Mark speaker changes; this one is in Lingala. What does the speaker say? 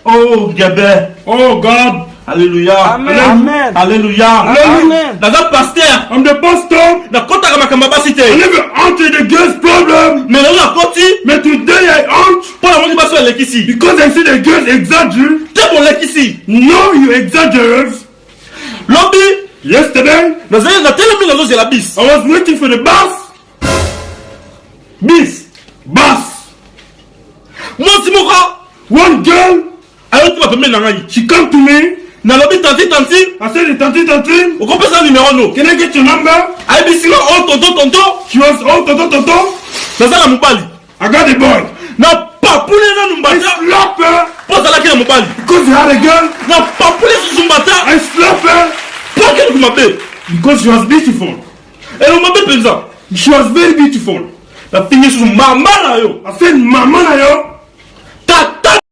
Speaker 1: Oh, Gabé.
Speaker 2: Oh, God.
Speaker 1: Alléluia.
Speaker 2: Amen. Amen.
Speaker 1: Alléluia.
Speaker 2: Amen.
Speaker 1: Dans un pasteur.
Speaker 2: I'm the pastor.
Speaker 1: Na kota kama kamba
Speaker 2: I
Speaker 1: cité.
Speaker 2: never answered the girl's problem.
Speaker 1: Mais là, la koti.
Speaker 2: But today I answer
Speaker 1: Pour la moitié basso l'équisi.
Speaker 2: because I see the girls exaggerate.
Speaker 1: T'es bon l'équisi.
Speaker 2: No, you exaggerate.
Speaker 1: Lobby.
Speaker 2: Yesterday,
Speaker 1: Dans un na tellement dans la bis.
Speaker 2: I was waiting for the bus. Bus.
Speaker 1: Moi si mon gars.
Speaker 2: One girl,
Speaker 1: Alors tu vas te mettre dans la
Speaker 2: she come to me.
Speaker 1: Na lobby tanti.
Speaker 2: I said, Tanti,
Speaker 1: On comprend ça numéro no.
Speaker 2: can I get your number?
Speaker 1: ABC là oh tonton.
Speaker 2: She was, oh, tonton.
Speaker 1: Dans un mobali.
Speaker 2: I got the boy.
Speaker 1: Na papule na
Speaker 2: I
Speaker 1: numbata.
Speaker 2: slap her
Speaker 1: Pour ça là qui na mobali.
Speaker 2: because you had a girl.
Speaker 1: Na papule sur zumbata.
Speaker 2: I slap her
Speaker 1: Pour qu'elle vous m'appelle.
Speaker 2: because she was beautiful.
Speaker 1: Et on m'appelle comme ça.
Speaker 2: She was very beautiful.
Speaker 1: La fille sur maman là yo.
Speaker 2: I said, Mama, na yo.